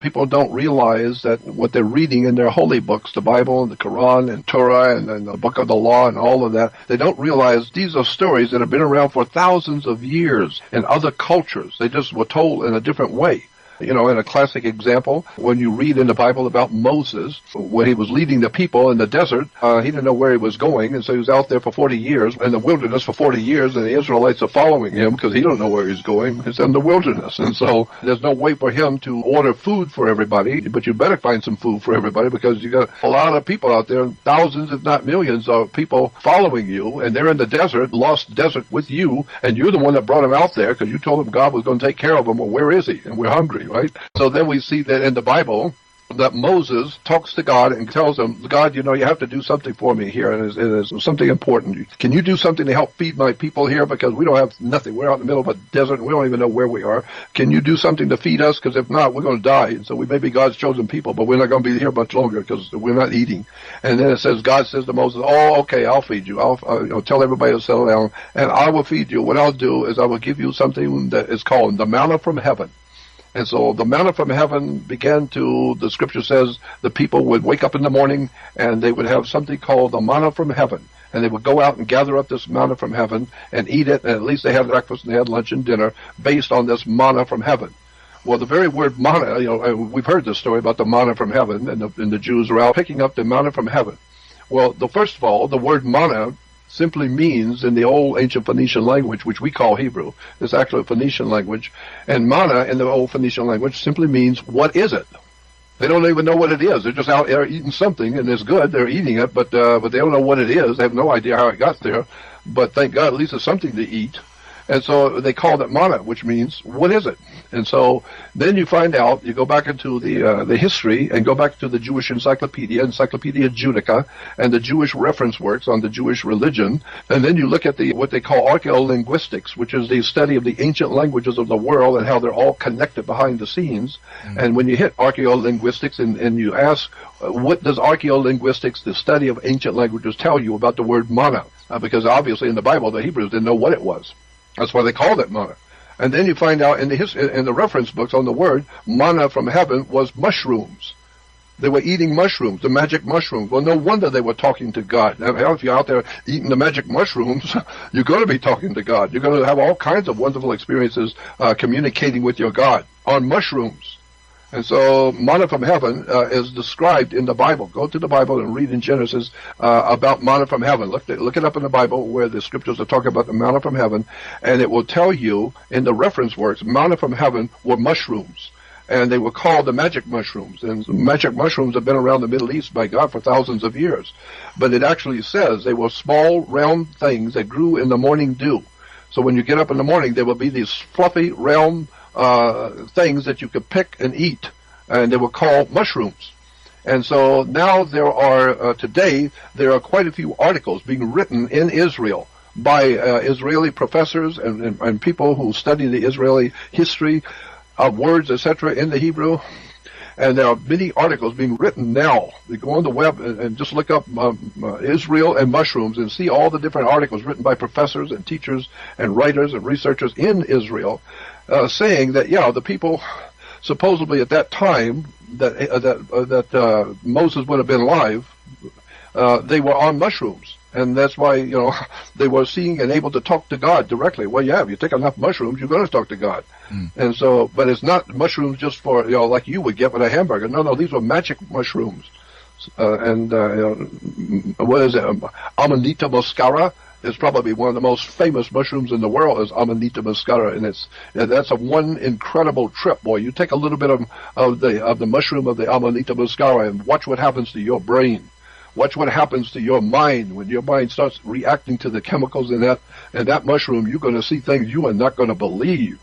People don't realize that what they're reading in their holy books, the Bible and the Quran and Torah and the Book of the Law and all of that, they don't realize these are stories that have been around for thousands of years in other cultures. They just were told in a different way. You know, in a classic example, when you read in the Bible about Moses, when he was leading the people in the desert, he didn't know where he was going, and so he was out there for 40 years, in the wilderness for 40 years, and the Israelites are following him because he don't know where he's going. He's in the wilderness, and so there's no way for him to order food for everybody, but you better find some food for everybody because you got a lot of people out there, thousands if not millions of people following you, and they're in the desert, lost desert with you, and you're the one that brought them out there because you told them God was going to take care of them. Well, where is he? And we're hungry. Right? So then we see that in the Bible that Moses talks to God and tells him, God, you know, you have to do something for me here, and it's something important. Can you do something to help feed my people here? Because we don't have nothing. We're out in the middle of a desert, and we don't even know where we are. Can you do something to feed us? Because if not, we're going to die. And so we may be God's chosen people, but we're not going to be here much longer because we're not eating. And then it says, God says to Moses, oh, okay, I'll feed you. I'll tell everybody to settle down, and I will feed you. What I'll do is I will give you something that is called the manna from heaven. And so the manna from heaven began to, the scripture says, the people would wake up in the morning and they would have something called the manna from heaven. And they would go out and gather up this manna from heaven and eat it, and at least they had breakfast and they had lunch and dinner based on this manna from heaven. Well, the very word manna, you know, we've heard this story about the manna from heaven, and the Jews are out picking up the manna from heaven. Well, first of all, the word manna simply means, in the old ancient Phoenician language, which we call Hebrew, it's actually a Phoenician language, and manna in the old Phoenician language simply means, what is it? They don't even know what it is. They're just out there eating something, and it's good. They're eating it, but they don't know what it is. They have no idea how it got there, but thank God at least it's something to eat. And so they called it manna, which means, what is it? And so then you find out, you go back into the history and go back to the Jewish Encyclopedia Judaica, and the Jewish reference works on the Jewish religion, and then you look at what they call archaeolinguistics, which is the study of the ancient languages of the world and how they're all connected behind the scenes. Mm-hmm. And when you hit archaeolinguistics and you ask, what does archaeolinguistics, the study of ancient languages, tell you about the word manna? Because obviously in the Bible, the Hebrews didn't know what it was. That's why they called it manna. And then you find out in the reference books on the word, manna from heaven was mushrooms. They were eating mushrooms, the magic mushrooms. Well, no wonder they were talking to God. Now, if you're out there eating the magic mushrooms, you're going to be talking to God. You're going to have all kinds of wonderful experiences communicating with your God on mushrooms. And so manna from heaven is described in the Bible. Go to the Bible and read in Genesis about manna from heaven. Look it up in the Bible where the scriptures are talking about the manna from heaven, and it will tell you in the reference works, manna from heaven were mushrooms. And they were called the magic mushrooms. And magic mushrooms have been around the Middle East by God for thousands of years. But it actually says they were small, round things that grew in the morning dew. So when you get up in the morning, there will be these fluffy, round things that you could pick and eat, and they were called mushrooms. And so now today there are quite a few articles being written in Israel by Israeli professors and people who study the Israeli history of words, etc., in the Hebrew. And there are many articles being written now. You go on the web and just look up Israel and mushrooms and see all the different articles written by professors and teachers and writers and researchers in Israel, saying that, the people supposedly at that time that Moses would have been alive, they were on mushrooms. And that's why, they were seeing and able to talk to God directly. Well, if you take enough mushrooms, you're going to talk to God. Mm. And so, but it's not mushrooms just for, like you would get with a hamburger. No, these were magic mushrooms. What is it? Amanita muscara is probably one of the most famous mushrooms in the world, is Amanita muscara. And that's one incredible trip, boy. You take a little bit of the mushroom of the Amanita muscara and watch what happens to your brain. Watch what happens to your mind when your mind starts reacting to the chemicals in that mushroom. You're going to see things you are not going to believe.